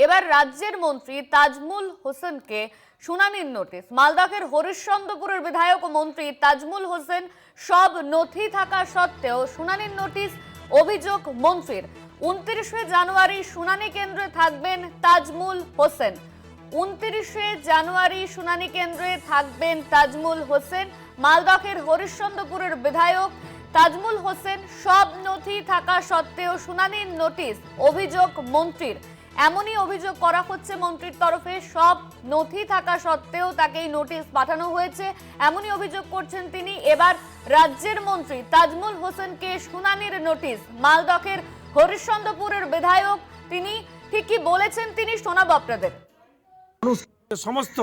এবার রাজ্যের মন্ত্রী তাজমুল হোসেনকে শুনানির নোটিশ। মালদহের হরিশ্চন্দ্রপুরের বিধায়ক ও মন্ত্রী তাজমুল হোসেন সব নথি থাকা সত্ত্বেও শুনানির নোটিশ। অভিযোগ মন্ত্রীর, 29শে জানুয়ারি শুনানি কেন্দ্রে থাকবেন তাজমুল হোসেন। 29শে জানুয়ারি শুনানি কেন্দ্রে থাকবেন তাজমুল হোসেন। মালদহের হরিশ্চন্দ্রপুরের বিধায়ক তাজমুল হোসেন সব নথি থাকা সত্ত্বেও শুনানির নোটিশ। অভিযোগ মন্ত্রীর, এমনই অভিযোগ করা হচ্ছে মন্ত্রীর তরফে। সব নথি থাকা সত্ত্বেও তাকে নোটিশ পাঠানো হয়েছে, এমনই অভিযোগ করছেন তিনি। এবার রাজ্যের মন্ত্রী তাজমুল হোসেনকে শুনানির নোটিশ। মালদহের হরিশ্চন্দ্রপুরের বিধায়ক, তিনি ঠিক কি বলেছেন তিনি শোনাবো আপনাদের। সমস্ত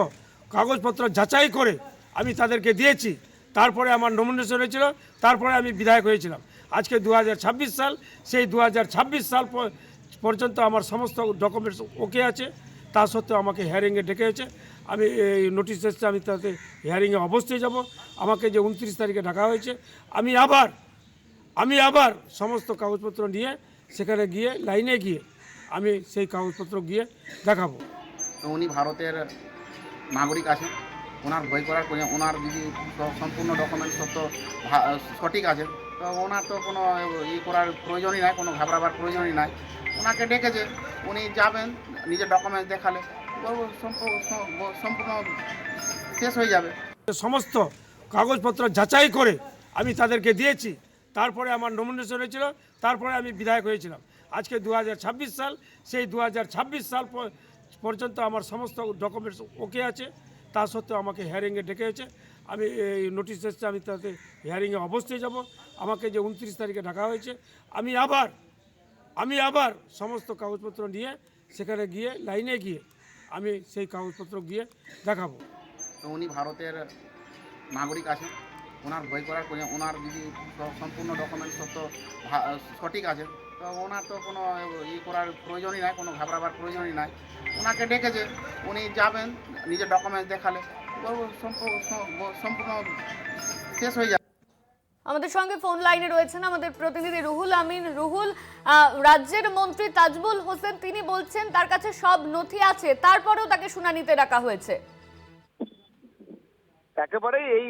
কাগজপত্র যাচাই করে আমি তাদেরকে দিয়েছি, তারপরে আমার নমিনেশন হয়েছিল, তারপরে আমি বিধায়ক হয়েছিলাম। আজকে 2026 সাল, সেই 2026 সাল পর্যন্ত আমার সমস্ত ডকুমেন্টস ওকে আছে। তা সত্ত্বেও আমাকে হিয়ারিংয়ে ডেকেছে। আমি এই নোটিশ এসছে, আমি তাতে হিয়ারিংয়ে অবশ্যই যাব। আমাকে যে 29 তারিখে ডাকা হয়েছে, আমি আবার সমস্ত কাগজপত্র নিয়ে সেখানে গিয়ে লাইনে গিয়ে আমি সেই কাগজপত্র গিয়ে দেখাবো। তো উনি ভারতের নাগরিক আছেন, ওনার ভয় করার ওনার যদি সম্পূর্ণ ডকুমেন্টস তথ্য সঠিক আছে, তো ওনার তো কোনো করার প্রয়োজনই নাই, কোনো ঘাবড়াবার প্রয়োজনই নাই। ওনাকে ডেকেছে, উনি যাবেন, নিজের ডকুমেন্টস দেখালে সম্পূর্ণ শেষ হয়ে যাবে। সমস্ত কাগজপত্র যাচাই করে আমি তাদেরকে দিয়েছি, তারপরে আমার নমিনেশন হয়েছিল, তারপরে আমি বিধায়ক হয়েছিলাম। আজকে 2026 সাল, সেই 2026 সাল পর্যন্ত আমার সমস্ত ডকুমেন্টস ওকে আছে। তা সত্ত্বেও আমাকে হিয়ারিংয়ে ডেকেছে। আমি এই নোটিশ এসছে, আমি তাতে হিয়ারিংয়ে অবশ্যই যাব। আমাকে যে 29 তারিখে ডাকা হয়েছে, আমি আবার সমস্ত কাগজপত্র নিয়ে সেখানে গিয়ে লাইনে গিয়ে আমি সেই কাগজপত্র গিয়ে দেখাবো। তো উনি ভারতের নাগরিক আছেন, ওনার ভয় করার ওনার যদি সম্পূর্ণ ডকুমেন্টস তথ্য সঠিক আছে, তো ওনার তো কোনো করার প্রয়োজনই নাই, কোনো ঘাবড়াবার প্রয়োজনই নাই। ওনাকে ডেকেছে, উনি যাবেন, নিজের ডকুমেন্টস দেখালে সম্পূর্ণ শেষ হয়ে যাবে। আমাদের সঙ্গে ফোন লাইনে রয়েছেন আমাদের প্রতিনিধি রুহুল আমিন। রুহুল, রাজ্যের মন্ত্রী তাজমুল হোসেন তিনি বলছেন তার কাছে সব নথি আছে, তারপরেও তাকে শুনানিতে ডাকা হয়েছে। একেবারেই এই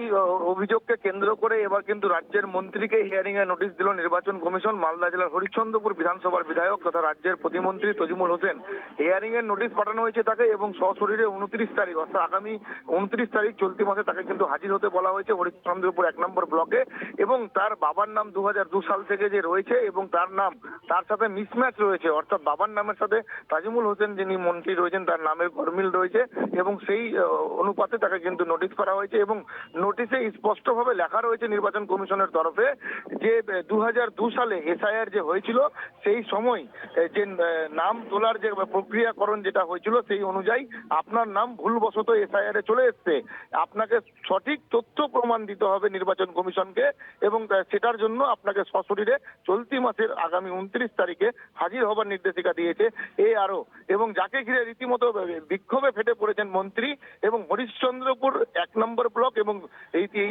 অভিযোগকে কেন্দ্র করে এবার কিন্তু রাজ্যের মন্ত্রীকে হিয়ারিং এর নোটিশ দিল নির্বাচন কমিশন। মালদা জেলার হরিশ্চন্দ্রপুর বিধানসভার বিধায়ক তথা রাজ্যের প্রতিমন্ত্রী তাজমুল হোসেন হিয়ারিং এর নোটিশ পাঠানো হয়েছে তাকে, এবং সশরীরে 29 তারিখ অর্থাৎ আগামী 29 তারিখ চলতি মাসে তাকে কিন্তু হাজির হতে বলা হয়েছে হরিশ্চন্দ্রপুর 1 নম্বর ব্লকে। এবং তার বাবার নাম 2002 সাল থেকে যে রয়েছে এবং তার নাম তার সাথে মিসম্যাচ রয়েছে, অর্থাৎ বাবার নামের সাথে তাজমুল হোসেন যিনি মন্ত্রী রয়েছেন তার নামের গরমিল রয়েছে, এবং সেই অনুপাতে তাকে কিন্তু নোটিশ করা হয়েছে। এবং নোটিশে স্পষ্টভাবে লেখা রয়েছে নির্বাচন কমিশনের তরফে যে 2002 সালে এসআইআর যে হয়েছিল সেই সময় যে নাম তোলার যে প্রক্রিয়াকরণ যেটা হয়েছিল সেই অনুযায়ী আপনার নাম ভুলবশত এসআইআর এ চলে এসছে। আপনাকে সঠিক তথ্য প্রমাণ দিতে হবে নির্বাচন কমিশনকে, এবং সেটার জন্য আপনাকে সশরীরে চলতি মাসের আগামী 29 তারিখে হাজির হবার নির্দেশিকা দিয়েছে আরও। এবং যাকে ঘিরে রীতিমতো বিক্ষোভে ফেটে পড়েছেন মন্ত্রী, এবং হরিশ্চন্দ্রপুর 1 নম্বর ব্লক এবং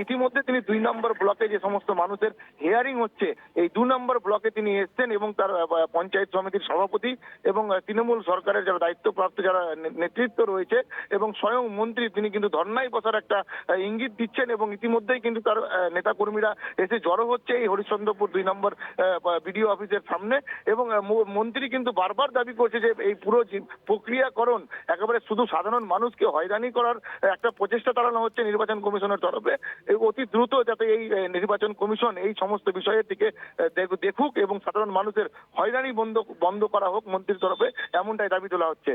ইতিমধ্যে তিনি 2 নম্বর ব্লকে যে সমস্ত মানুষের হিয়ারিং হচ্ছে এই 2 নম্বর ব্লকে তিনি এসছেন, এবং তার পঞ্চায়েত সমিতির সভাপতি এবং তৃণমূল সরকারের যারা দায়িত্বপ্রাপ্ত যারা নেতৃত্ব রয়েছে এবং স্বয়ং মন্ত্রী তিনি কিন্তু ধর্নায় বসার একটা ইঙ্গিত দিচ্ছেন। এবং ইতিমধ্যেই কিন্তু তার নেতাকর্মীরা এসে জড়ো হচ্ছে এই হরিশ্চন্দ্রপুর 2 নম্বর বিডিও অফিসের সামনে। এবং মন্ত্রী কিন্তু বারবার দাবি করছে যে এই পুরো প্রক্রিয়াকরণ একেবারে শুধু সাধারণ মানুষকে হয়রানি করার একটা প্রচেষ্টা চালানো হচ্ছে নির্বাচন কমিশনের তরফে। অতি দ্রুত যাতে এই নির্বাচন কমিশন এই সমস্ত বিষয়ের দিকে দেখুক এবং সাধারণ মানুষের হয়রানি বন্ধ করা হোক মন্ত্রীর তরফে, এমনটাই দাবি তোলা হচ্ছে।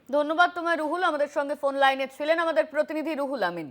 ধন্যবাদ তোমায় রুহুল, আমাদের সঙ্গে ফোন লাইনে ছিলেন আমাদের প্রতিনিধি রুহুল আমিন।